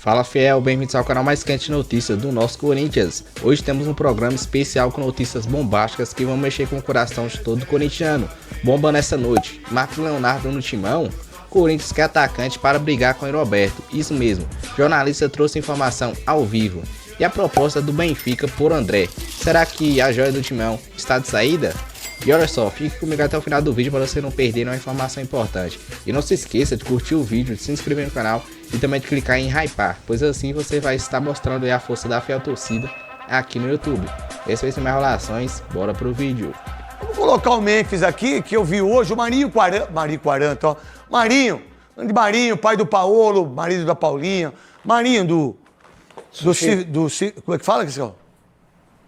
Fala fiel, bem-vindos ao canal mais quente de notícias do nosso Corinthians. Hoje temos um programa especial com notícias bombásticas que vão mexer com o coração de todo corintiano. Bomba nessa noite, Marcos Leonardo no timão? Corinthians quer atacante para brigar com o Roberto, isso mesmo, jornalista trouxe informação ao vivo. E a proposta do Benfica por André, será que a joia do timão está de saída? E olha só, fique comigo até o final do vídeo para você não perder uma informação importante. E não se esqueça de curtir o vídeo, de se inscrever no canal e também de clicar em hypar, pois assim você vai estar mostrando a força da fiel torcida aqui no YouTube. Esse vai ser mais enrolações, bora pro vídeo. Vou colocar o Memphis aqui, que eu vi hoje, o Marinho 40, ó. Marinho, pai do Paolo, marido da Paulinha. Marinho como é que fala, Cristiano?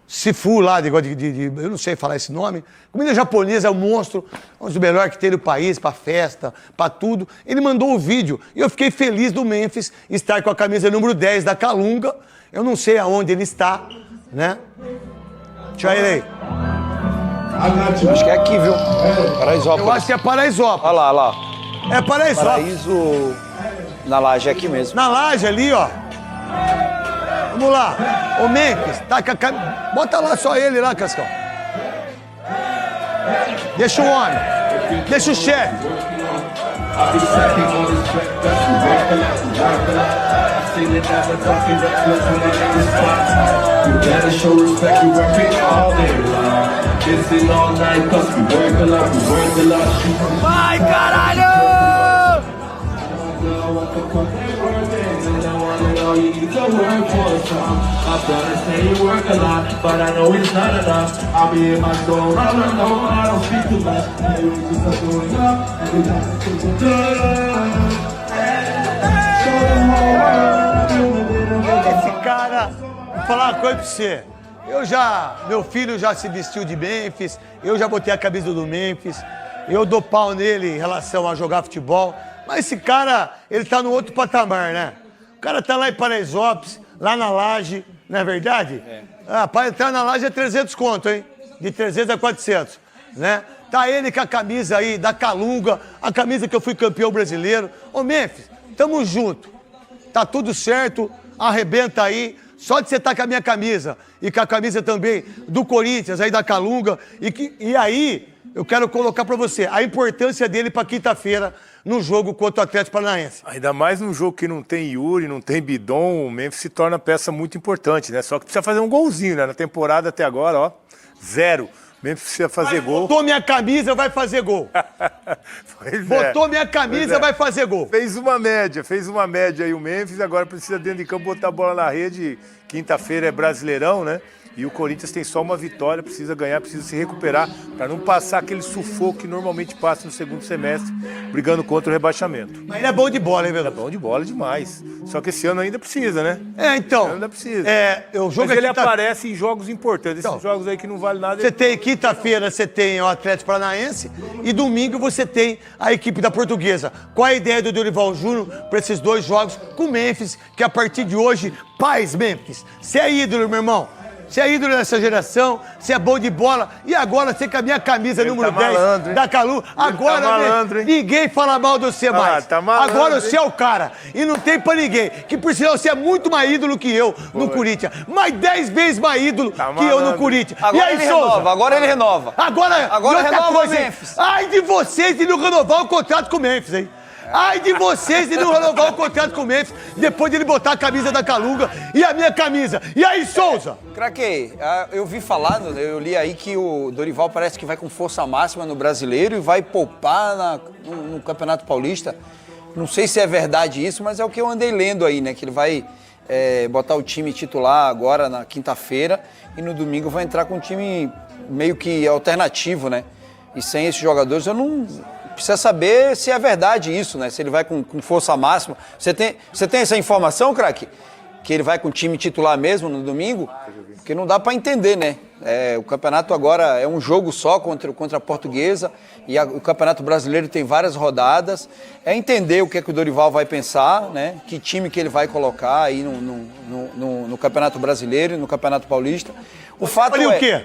Sifu lá, eu não sei falar esse nome. Comida japonesa é um monstro, um dos melhores que tem no país, pra festa, pra tudo. Ele mandou o vídeo e eu fiquei feliz do Memphis estar com a camisa número 10 da Calunga. Eu não sei aonde ele está, né? Deixa ele aí. Acho que é aqui, viu? Paraisópolis. Eu acho que é Paraisópolis. Olha lá, olha lá. É Paraisópolis. Paraíso na laje, é aqui mesmo. Na laje ali, ó. Vamos lá. Ô Memphis, tá com a camisa. Bota lá só ele lá, Cascão. Deixa o homem. Deixa o chefe. Vai, caralho! Esse cara, vou falar uma coisa pra você. Meu filho já se vestiu de Memphis, eu já botei a camisa do Memphis, eu dou pau nele em relação a jogar futebol, mas esse cara, ele tá no outro patamar, né? O cara tá lá em Paraisópolis, lá na laje, não é verdade? É. Ah, para entrar na laje é 300 conto, hein? De 300 a 400, né? Tá ele com a camisa aí da Calunga, a camisa que eu fui campeão brasileiro. Ô Memphis, tamo junto. Tá tudo certo, arrebenta aí. Só de você estar com a minha camisa e com a camisa também do Corinthians, aí da Calunga. E aí, eu quero colocar pra você a importância dele pra quinta-feira no jogo contra o Atlético Paranaense. Ainda mais num jogo que não tem Yuri, não tem Bidon, o Memphis se torna peça muito importante, né? Só que precisa fazer um golzinho, né? Na temporada até agora, ó, 0. O Memphis precisa fazer gol. Botou minha camisa, vai fazer gol. Botou minha camisa, vai fazer gol. Fez uma média aí o Memphis, agora precisa dentro de campo botar a bola na rede. Quinta-feira é Brasileirão, né? E o Corinthians tem só uma vitória, precisa ganhar, precisa se recuperar para não passar aquele sufoco que normalmente passa no segundo semestre, brigando contra o rebaixamento. Mas ele é bom de bola, hein, velho? É bom de bola demais. Só que esse ano ainda precisa, né? É, então. Esse ano ainda precisa. Mas ele aparece em jogos importantes. Esses jogos aí que não valem nada. Você tem quinta-feira, você tem o Atlético Paranaense e domingo você tem a equipe da Portuguesa. Qual a ideia do Dorival Júnior para esses dois jogos com o Memphis, que a partir de hoje, paz, Memphis. Você é ídolo, meu irmão. Você é ídolo nessa geração, você é bom de bola. E agora você com a minha camisa ele número 10 malandro, da Calu. Agora tá malandro, ninguém fala mal de você mais. Tá malandro, agora você é o cara. E não tem pra ninguém. Que por sinal você é muito mais ídolo que eu no Corinthians. Mais 10 vezes mais ídolo que eu no Corinthians. Agora e aí, ele Souza? renova, agora ele renova. Agora renova coisa, o Memphis. Ai de vocês de não renovar o contrato com o Memphis, hein? Ai de vocês de não renovar o contrato com o Memphis depois de ele botar a camisa da Calunga e a minha camisa. E aí, Souza? Craque, eu vi falar, eu li aí que o Dorival parece que vai com força máxima no Brasileiro e vai poupar no Campeonato Paulista. Não sei se é verdade isso, mas é o que eu andei lendo aí, né? Que ele vai botar o time titular agora na quinta-feira e no domingo vai entrar com um time meio que alternativo, né? E sem esses jogadores eu não... Precisa saber se é verdade isso, né? Se ele vai com força máxima. Você tem essa informação, craque? Que ele vai com o time titular mesmo no domingo? Porque não dá para entender, né? O campeonato agora é um jogo só contra a Portuguesa e o Campeonato Brasileiro tem várias rodadas. É entender o que é que o Dorival vai pensar, né? Que time que ele vai colocar aí no Campeonato Brasileiro e no Campeonato Paulista. O fato é... o quê?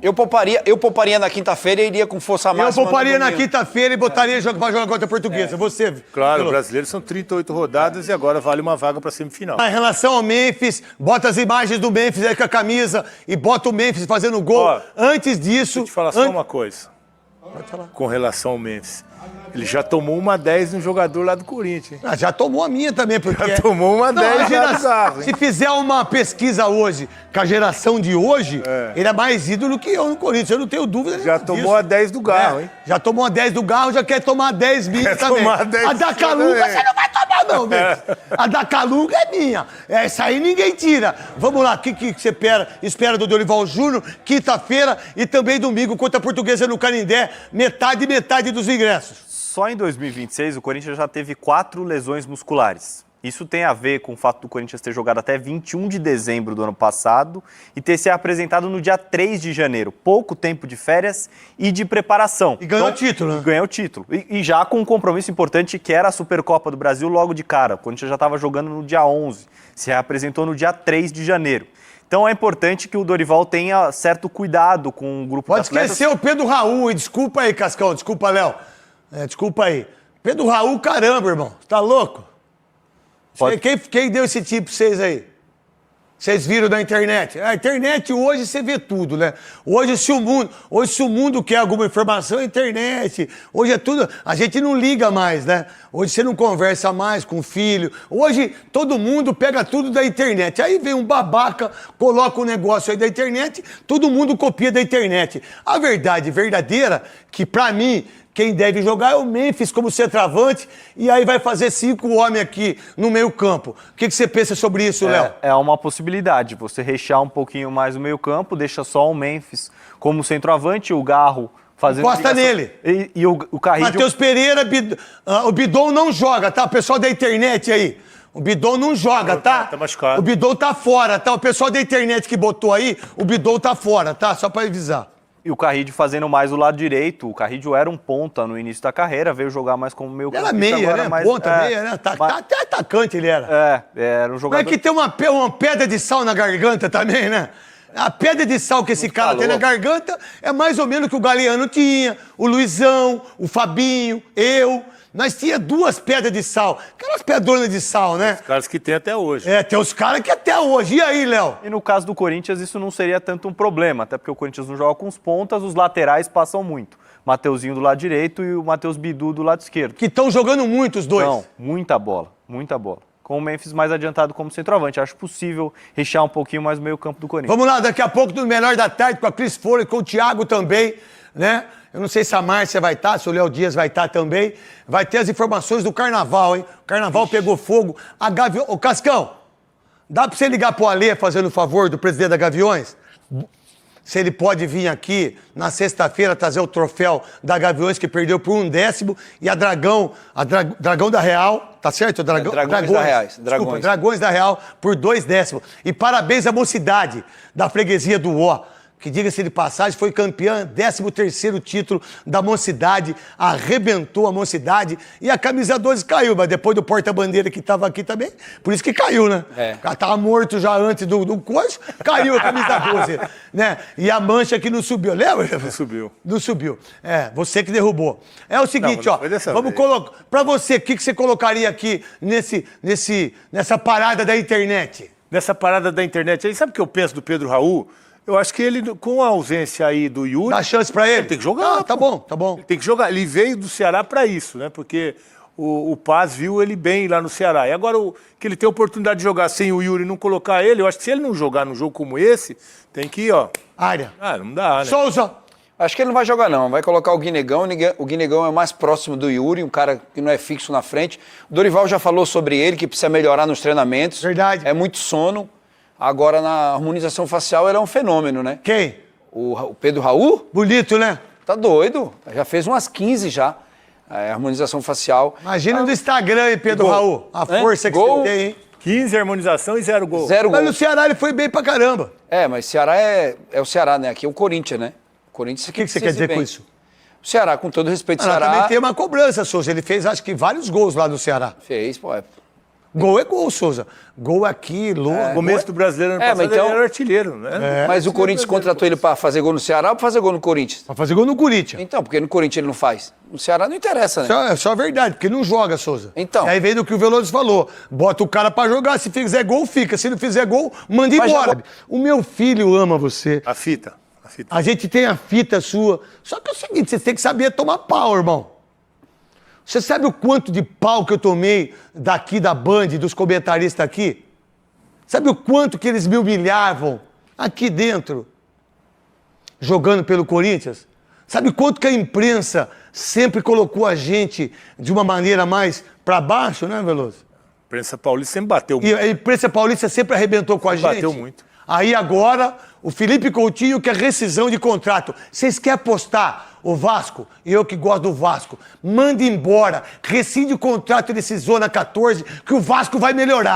Eu pouparia na quinta-feira e iria com força máxima. Eu pouparia na quinta-feira e botaria pra jogar contra a Portuguesa. Você, Claro, o brasileiro são 38 rodadas e agora vale uma vaga pra semifinal. Em relação ao Memphis, bota as imagens do Memphis aí com a camisa e bota o Memphis fazendo gol. Ó, Antes disso... Deixa eu te falar só uma coisa. Com relação ao Memphis. Ele já tomou uma 10 no jogador lá do Corinthians, hein? Já tomou a minha também, porque... Já tomou uma 10 já do carro, hein? Se fizer uma pesquisa hoje com a geração de hoje, ele é mais ídolo que eu no Corinthians, eu não tenho dúvida Já disso. tomou a 10 do Garro, hein? Já tomou a 10 do Garro, já quer tomar a 10 minha Quer também. tomar a 10 a da Calunga também. você não vai tomar não, velho. A da Calunga é minha. Essa aí ninguém tira. Vamos lá, o que você espera do Dorival Júnior, quinta-feira e também domingo contra a Portuguesa no Canindé, metade dos ingressos. Só em 2026 o Corinthians já teve 4 lesões musculares. Isso tem a ver com o fato do Corinthians ter jogado até 21 de dezembro do ano passado e ter se apresentado no dia 3 de janeiro. Pouco tempo de férias e de preparação. E ganhou o título, né? Ganhou o título. E já com um compromisso importante que era a Supercopa do Brasil logo de cara. O Corinthians já estava jogando no dia 11, se apresentou no dia 3 de janeiro. Então é importante que o Dorival tenha certo cuidado com o grupo de atletas. Pode esquecer o Pedro Raul, e desculpa aí, Cascão, desculpa, Léo. Desculpa aí. Pedro Raul, caramba, irmão. Tá louco? Quem deu esse tip pra vocês aí? Vocês viram da internet? A internet hoje você vê tudo, né? Hoje se o mundo quer alguma informação, é internet. Hoje é tudo. A gente não liga mais, né? Hoje você não conversa mais com o filho. Hoje todo mundo pega tudo da internet. Aí vem um babaca, coloca um negócio aí da internet, todo mundo copia da internet. A verdade verdadeira, que pra mim, quem deve jogar é o Memphis como centroavante e aí vai fazer 5 homens aqui no meio campo. O que você pensa sobre isso, Léo? É uma possibilidade, você rechear um pouquinho mais o meio campo, deixa só o Memphis como centroavante, o Garro fazendo... Encosta nele. E o Carrillo... Matheus Pereira, o Bidon não joga, tá? O pessoal da internet aí. O Bidon não joga, tá? Tá machucado. O Bidon tá fora, tá? O pessoal da internet que botou aí, o Bidon tá fora, tá? Só pra avisar. E o Carrillo fazendo mais o lado direito. O Carrillo era um ponta no início da carreira, veio jogar mais como meio Era meia, né? Mais, Ponta, meia, né? Até atacante ele era. Era um Não jogador... é que tem uma pedra de sal na garganta também, né? A pedra de sal que esse cara tem na garganta é mais ou menos o que o Galeano tinha, o Luizão, o Fabinho, eu. Nós tinha 2 pedras de sal. Aquelas pedronas de sal, né? Os caras que tem até hoje. Tem os caras que até hoje. E aí, Léo? E no caso do Corinthians, isso não seria tanto um problema, até porque o Corinthians não joga com os pontas, os laterais passam muito. Mateuzinho do lado direito e o Matheus Bidu do lado esquerdo. Que estão jogando muito os dois. Não, muita bola, muita bola. Com o Memphis mais adiantado como centroavante. Acho possível rechear um pouquinho mais o meio campo do Corinthians. Vamos lá, daqui a pouco no Melhor da Tarde com a Cris Folha, com o Thiago também, né? Eu não sei se a Márcia vai estar, se o Léo Dias vai estar também. Vai ter as informações do Carnaval, hein? O Carnaval pegou fogo. A Gaviões... Ô, Cascão, dá pra você ligar pro Alê fazendo o favor do presidente da Gaviões? Se ele pode vir aqui na sexta-feira trazer o troféu da Gaviões que perdeu por 1/10 e a Dragão da Real, tá certo? Dragões da Reais. Desculpa, Dragões da Real por 2/10. E parabéns à mocidade da freguesia do Ó, que, diga-se de passagem, foi campeã, 13º título da Mocidade, arrebentou a Mocidade e a camisa 12 caiu, mas depois do porta-bandeira que estava aqui também, por isso que caiu, né? O cara tava morto já antes do coisa, caiu a camisa 12, né? E a mancha que não subiu, lembra? Não subiu. Não subiu. Você que derrubou. É o seguinte, não foi dessa vamos vez. colocar, pra você, o que você colocaria aqui nessa parada da internet? Nessa parada da internet aí, sabe o que eu penso do Pedro Raul? Eu acho que ele, com a ausência aí do Yuri... Dá chance pra ele? Tem que jogar. Tá bom, tá bom. Ele tem que jogar. Ele veio do Ceará pra isso, né? Porque o Paz viu ele bem lá no Ceará. E agora que ele tem a oportunidade de jogar sem o Yuri e não colocar ele, eu acho que se ele não jogar num jogo como esse, tem que ir, ó... Área. Não dá, né? Souza. Acho que ele não vai jogar, não. Vai colocar o Guinegão. O Guinegão é mais próximo do Yuri, um cara que não é fixo na frente. O Dorival já falou sobre ele, que precisa melhorar nos treinamentos. Verdade. É muito sono. Agora, na harmonização facial, ele é um fenômeno, né? Quem? O Pedro Raul? Bonito, né? Tá doido. Já fez umas 15 já. Harmonização facial. Imagina no Instagram, hein, Pedro Gol. Raul. A força que Gol. você tem, hein? 15 harmonização e 0 gol. 0 Mas gol. no Ceará ele foi bem pra caramba. Mas Ceará é o Ceará, né? Aqui é o Corinthians, né? O Corinthians O que você quer dizer com isso? O Ceará, com todo respeito ao Ela Ceará... também tem uma cobrança, Souza. Ele fez, acho que, vários gols lá no Ceará. Fez, pô. Gol é gol, Souza. Gol aqui, No começo do Brasileiro ano passado, então- ele era artilheiro, né? Mas o Corinthians contratou ele para fazer gol no Ceará ou para fazer gol no Corinthians? Pra fazer gol no Corinthians. Então, porque no Corinthians ele não faz. No Ceará não interessa, né? É só a verdade, porque não joga, Souza. Então. Aí vem do que o Veloso falou. Bota o cara pra jogar, se fizer gol, fica. Se não fizer gol, manda Mas embora. já- O meu filho ama você. A fita. A gente tem a fita sua. Só que é o seguinte, você tem que saber tomar pau, irmão. Você sabe o quanto de pau que eu tomei daqui da Band, dos comentaristas aqui? Sabe o quanto que eles me humilhavam aqui dentro, jogando pelo Corinthians? Sabe quanto que a imprensa sempre colocou a gente de uma maneira mais pra baixo, né, Veloso? A imprensa paulista sempre bateu E a imprensa paulista sempre arrebentou com a gente. Bateu muito. Aí agora, o Felipe Coutinho quer rescisão de contrato. Vocês querem apostar o Vasco? Eu que gosto do Vasco. Manda embora. Rescinde o contrato desse Zona 14, que o Vasco vai melhorar.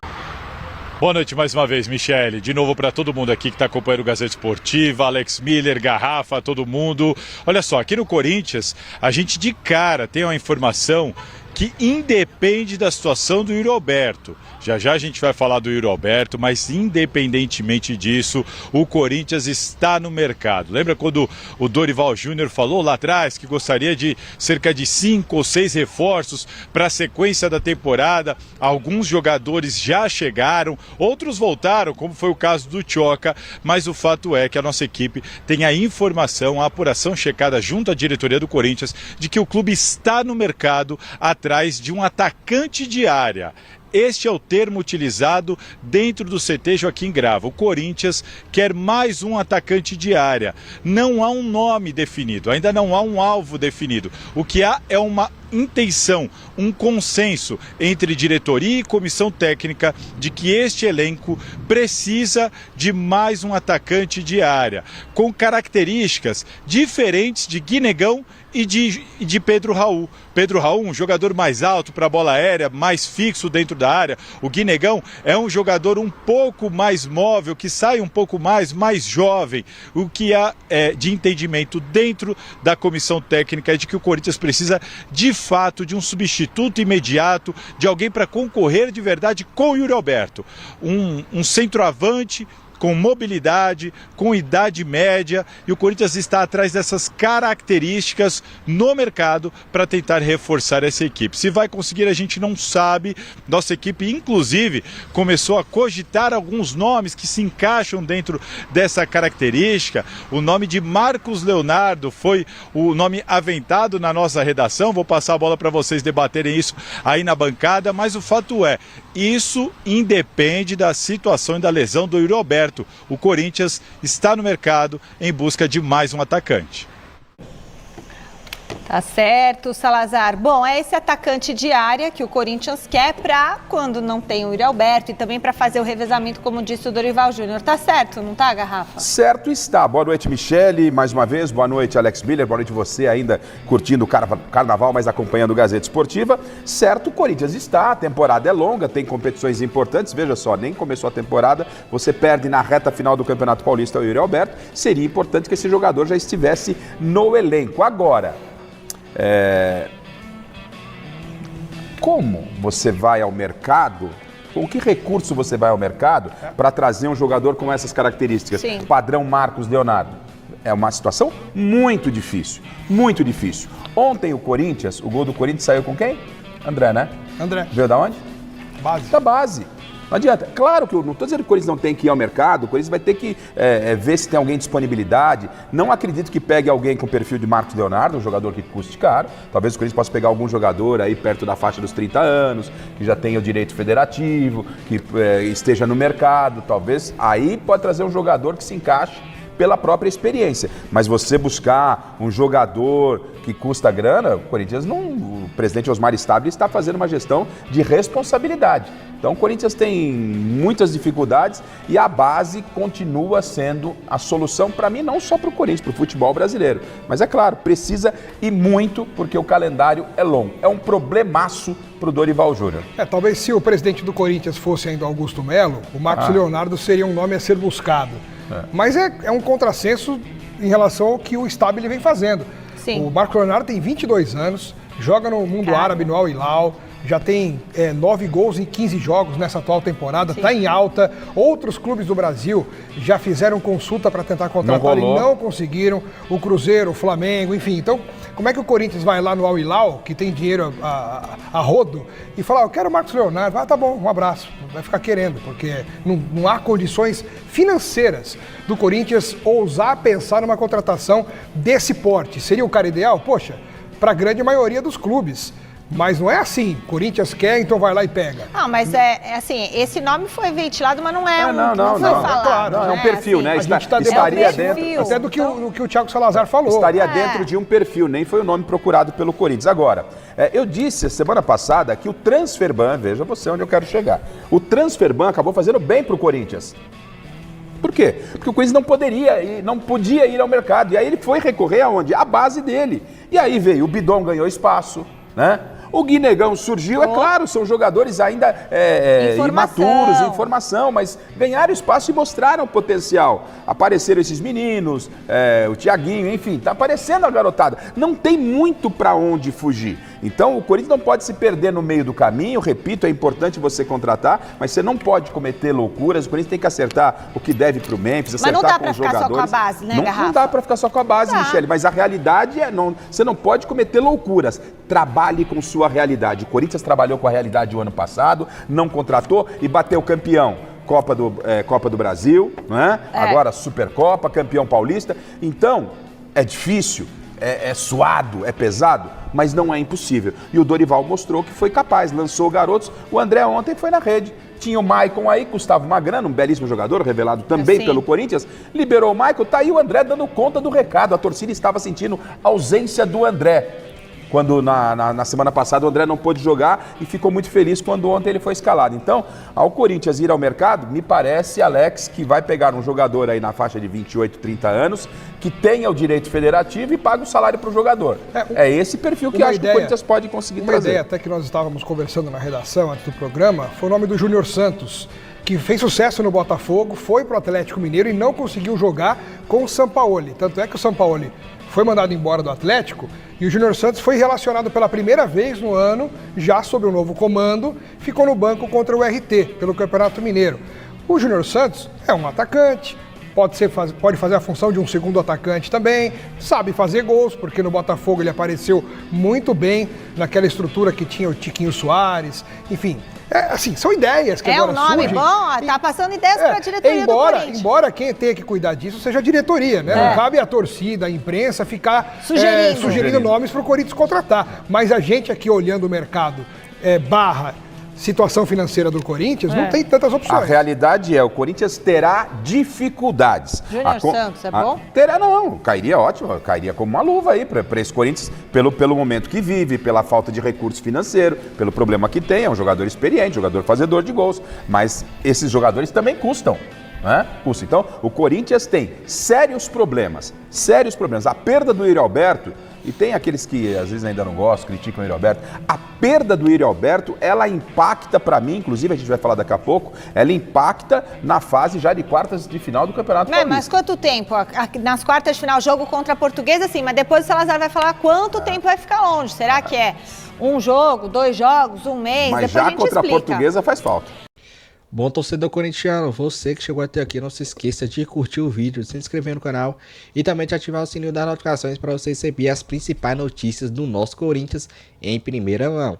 Boa noite mais uma vez, Michele. De novo para todo mundo aqui que está acompanhando o Gazeta Esportiva, Alex Miller, Garrafa, todo mundo. Olha só, aqui no Corinthians, a gente de cara tem uma informação que independe da situação do Yuri Alberto. Já já a gente vai falar do Yuri Alberto, mas independentemente disso, o Corinthians está no mercado. Lembra quando o Dorival Júnior falou lá atrás que gostaria de cerca de 5 ou 6 reforços para a sequência da temporada? Alguns jogadores já chegaram, outros voltaram, como foi o caso do Tchoca, mas o fato é que a nossa equipe tem a informação, a apuração checada junto à diretoria do Corinthians de que o clube está no mercado atrás de um atacante de área. Este é o termo utilizado dentro do CT Joaquim Grava. O Corinthians quer mais um atacante de área. Não há um nome definido, ainda não há um alvo definido. O que há é uma intenção, um consenso entre diretoria e comissão técnica de que este elenco precisa de mais um atacante de área, com características diferentes de Guinegão e de Pedro Raul. Pedro Raul, um jogador mais alto para a bola aérea, mais fixo dentro da área. O Guinegão é um jogador um pouco mais móvel, que sai um pouco mais jovem. O que há de entendimento dentro da comissão técnica é de que o Corinthians precisa, de fato, de um substituto imediato, de alguém para concorrer de verdade com o Yuri Alberto. Um centroavante com mobilidade, com idade média, e o Corinthians está atrás dessas características no mercado para tentar reforçar essa equipe. Se vai conseguir, a gente não sabe. Nossa equipe, inclusive, começou a cogitar alguns nomes que se encaixam dentro dessa característica. O nome de Marcos Leonardo foi o nome aventado na nossa redação. Vou passar a bola para vocês debaterem isso aí na bancada, mas o fato é, isso independe da situação e da lesão do Yuri Alberto. O Corinthians está no mercado em busca de mais um atacante. Tá certo, Salazar. Bom, é esse atacante de área que o Corinthians quer para quando não tem o Yuri Alberto e também para fazer o revezamento, como disse o Dorival Júnior. Tá certo, não tá, Garrafa? Certo está. Boa noite, Michele, mais uma vez. Boa noite, Alex Miller. Boa noite você ainda curtindo o carnaval, mas acompanhando o Gazeta Esportiva. Certo, o Corinthians está. A temporada é longa, tem competições importantes. Veja só, nem começou a temporada, você perde na reta final do Campeonato Paulista o Yuri Alberto. Seria importante que esse jogador já estivesse no elenco. Agora, como você vai ao mercado, com que recurso você vai ao mercado para trazer um jogador com essas características? Sim. Padrão Marcos Leonardo. É uma situação muito difícil, muito difícil. Ontem o Corinthians, o gol do Corinthians saiu com quem? André, né? André. Veio da onde? Base. Da base. Não adianta. Claro que eu não estou dizendo que o Corinthians não tem que ir ao mercado, o Corinthians vai ter que ver se tem alguém de disponibilidade. Não acredito que pegue alguém com o perfil de Marcos Leonardo, um jogador que custe caro. Talvez o Corinthians possa pegar algum jogador aí perto da faixa dos 30 anos, que já tenha o direito federativo, que esteja no mercado. Talvez aí pode trazer um jogador que se encaixe pela própria experiência. Mas você buscar um jogador que custa grana, o Corinthians não... O presidente Osmar Stabile está fazendo uma gestão de responsabilidade. Então o Corinthians tem muitas dificuldades e a base continua sendo a solução para mim, não só para o Corinthians, para o futebol brasileiro. Mas é claro, precisa e muito, porque o calendário é longo. É um problemaço para o Dorival Júnior. Talvez se o presidente do Corinthians fosse ainda Augusto Melo, o Marcos Leonardo seria um nome a ser buscado. Mas é um contrassenso em relação ao que o Stabile vem fazendo. Sim. O Marcos Leonardo tem 22 anos, joga no mundo árabe, no Al Hilal, já tem 9 gols em 15 jogos nessa atual temporada, está em alta. Outros clubes do Brasil já fizeram consulta para tentar contratar e não conseguiram. O Cruzeiro, o Flamengo, enfim. Então, como é que o Corinthians vai lá no Al Hilal, que tem dinheiro a rodo, e falar, eu quero o Marcos Leonardo? Ah, tá bom, um abraço. Vai ficar querendo, porque não há condições financeiras do Corinthians ousar pensar numa contratação desse porte. Seria o cara ideal? Poxa, para a grande maioria dos clubes. Mas não é assim, Corinthians quer, então vai lá e pega. Não, mas assim, esse nome foi ventilado, mas não é não foi falado. Claro, é um perfil, assim, né? A gente está estaria dentro dentro até do que o Thiago Salazar falou. Estaria dentro de um perfil, nem foi o nome procurado pelo Corinthians. Agora, eu disse semana passada que o Transferban, veja você onde eu quero chegar, o Transferban acabou fazendo bem para o Corinthians. Por quê? Porque o Corinthians não podia ir ao mercado. E aí ele foi recorrer aonde? À base dele. E aí veio, o Bidon ganhou espaço, né? O Guinegão surgiu, é claro, são jogadores ainda imaturos, em formação, mas ganharam espaço e mostraram potencial. Apareceram esses meninos, o Thiaguinho, enfim, tá aparecendo a garotada. Não tem muito para onde fugir. Então o Corinthians não pode se perder no meio do caminho, repito, é importante você contratar, mas você não pode cometer loucuras, o Corinthians tem que acertar o que deve pro Memphis, acertar com os jogadores. Mas não dá pra ficar só com a base, né, Garrafa? Não dá pra ficar só com a base, Michele, mas a realidade você não pode cometer loucuras. Trabalhe com sua realidade. O Corinthians trabalhou com a realidade o ano passado, não contratou e bateu campeão. Copa do Brasil, né? Agora Supercopa, campeão paulista. Então, é difícil, é suado, é pesado, mas não é impossível. E o Dorival mostrou que foi capaz, lançou garotos. O André ontem foi na rede. Tinha o Maicon aí, Gustavo Magrano, um belíssimo jogador, revelado também pelo Corinthians. Liberou o Maicon, tá aí o André dando conta do recado. A torcida estava sentindo a ausência do André. Quando na semana passada o André não pôde jogar e ficou muito feliz quando ontem ele foi escalado. Então, ao Corinthians ir ao mercado, me parece, Alex, que vai pegar um jogador aí na faixa de 28, 30 anos, que tenha o direito federativo e paga o salário para o jogador. É esse perfil que acho que o Corinthians pode conseguir trazer. Uma ideia até que nós estávamos conversando na redação antes do programa foi o nome do Júnior Santos, que fez sucesso no Botafogo, foi para o Atlético Mineiro e não conseguiu jogar com o Sampaoli. Tanto é que o Sampaoli foi mandado embora do Atlético e o Júnior Santos foi relacionado pela primeira vez no ano, já sob o novo comando, ficou no banco contra o RT, pelo Campeonato Mineiro. O Júnior Santos é um atacante, pode fazer a função de um segundo atacante também, sabe fazer gols, porque no Botafogo ele apareceu muito bem naquela estrutura que tinha o Tiquinho Soares, enfim. Assim, são ideias que agora surgem. É um nome bom, tá passando ideias para a diretoria do Corinthians. Embora quem tenha que cuidar disso seja a diretoria, né? Não cabe à torcida, à imprensa ficar sugerindo nomes para o Corinthians contratar. Mas a gente aqui olhando o mercado, situação financeira do Corinthians, não tem tantas opções. A realidade o Corinthians terá dificuldades. Júnior Santos, é bom? Cairia ótimo, cairia como uma luva aí para esse Corinthians, pelo momento que vive, pela falta de recurso financeiro, pelo problema que tem, é um jogador experiente, jogador fazedor de gols, mas esses jogadores também custam. Então, o Corinthians tem sérios problemas. A perda do Yuri Alberto, e tem aqueles que às vezes ainda não gostam, criticam o Yuri Alberto, a perda do Yuri Alberto, ela impacta para mim, inclusive a gente vai falar daqui a pouco, ela impacta na fase já de quartas de final do Campeonato Paulista. Mas quanto tempo? Nas quartas de final, jogo contra a Portuguesa, sim, mas depois o Salazar vai falar quanto tempo vai ficar longe. Será que é um jogo, 2 jogos, um mês? Mas depois já a gente contra explica. a Portuguesa faz falta. Bom, torcedor corintiano, você que chegou até aqui, não se esqueça de curtir o vídeo, de se inscrever no canal e também de ativar o sininho das notificações para você receber as principais notícias do nosso Corinthians em primeira mão.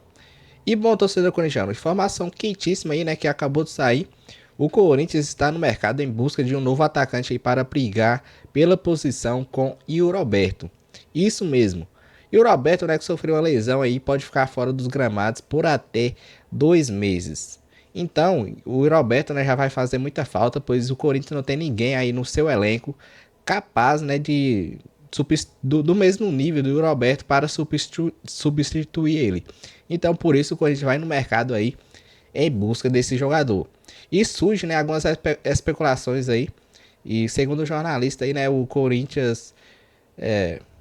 E bom, torcedor corintiano, informação quentíssima aí, né, que acabou de sair. O Corinthians está no mercado em busca de um novo atacante aí para brigar pela posição com Yuri Alberto. Isso mesmo. Yuri Alberto, né, que sofreu uma lesão aí, pode ficar fora dos gramados por até 2 meses. Então, o Yuri Alberto, né, já vai fazer muita falta, pois o Corinthians não tem ninguém aí no seu elenco capaz, né, do mesmo nível do Yuri Alberto para substituir ele. Então, por isso o Corinthians vai no mercado aí em busca desse jogador. E surge, né, algumas especulações aí. E segundo o jornalista aí, né, o Corinthians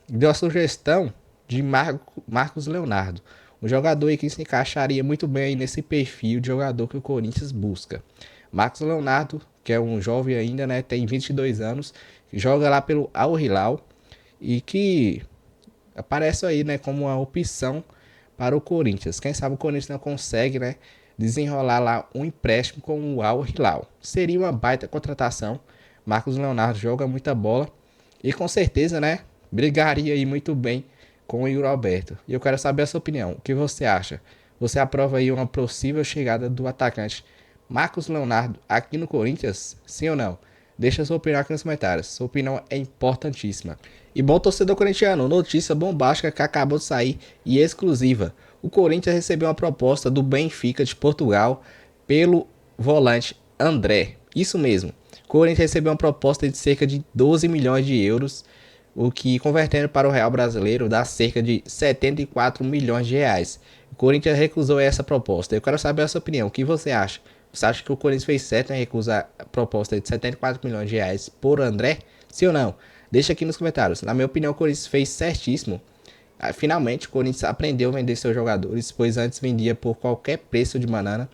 deu a sugestão de Marcos Leonardo. Um jogador aí que se encaixaria muito bem aí nesse perfil de jogador que o Corinthians busca. Marcos Leonardo, que é um jovem ainda, né, tem 22 anos, joga lá pelo Al Hilal e que aparece aí, né, como uma opção para o Corinthians. Quem sabe o Corinthians não consegue, né, desenrolar lá um empréstimo com o Al Hilal. Seria uma baita contratação. Marcos Leonardo joga muita bola e com certeza, né, brigaria aí muito bem com o Yuri Alberto. E eu quero saber a sua opinião. O que você acha? Você aprova aí uma possível chegada do atacante Marcos Leonardo aqui no Corinthians? Sim ou não? Deixa sua opinião aqui nos comentários. Sua opinião é importantíssima. E bom, torcedor corintiano, notícia bombástica que acabou de sair e exclusiva. O Corinthians recebeu uma proposta do Benfica de Portugal pelo volante André. Isso mesmo. O Corinthians recebeu uma proposta de cerca de 12 milhões de euros, o que convertendo para o real brasileiro dá cerca de 74 milhões de reais. O Corinthians recusou essa proposta. Eu quero saber a sua opinião. O que você acha? Você acha que o Corinthians fez certo em recusar a proposta de 74 milhões de reais por André? Sim ou não? Deixa aqui nos comentários. Na minha opinião, o Corinthians fez certíssimo. Finalmente, o Corinthians aprendeu a vender seus jogadores, pois antes vendia por qualquer preço de banana.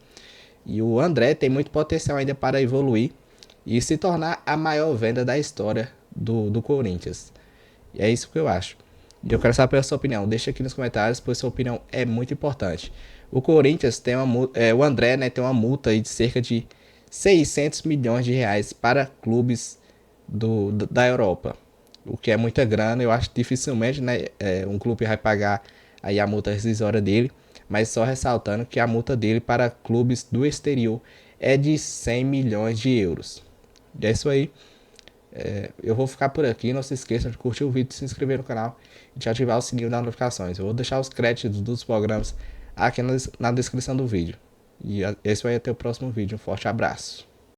E o André tem muito potencial ainda para evoluir e se tornar a maior venda da história do Corinthians. E é isso que eu acho. E eu quero saber a sua opinião. Deixa aqui nos comentários, pois sua opinião é muito importante. O Corinthians tem o André, né, tem uma multa aí de cerca de 600 milhões de reais para clubes da Europa. O que é muita grana. Eu acho que dificilmente, né, um clube vai pagar aí a multa rescisória dele. Mas só ressaltando que a multa dele para clubes do exterior é de 100 milhões de euros. E é isso aí. Eu vou ficar por aqui. Não se esqueçam de curtir o vídeo, se inscrever no canal e de ativar o sininho das notificações. Eu vou deixar os créditos dos programas aqui na descrição do vídeo. E esse vai até o próximo vídeo. Um forte abraço.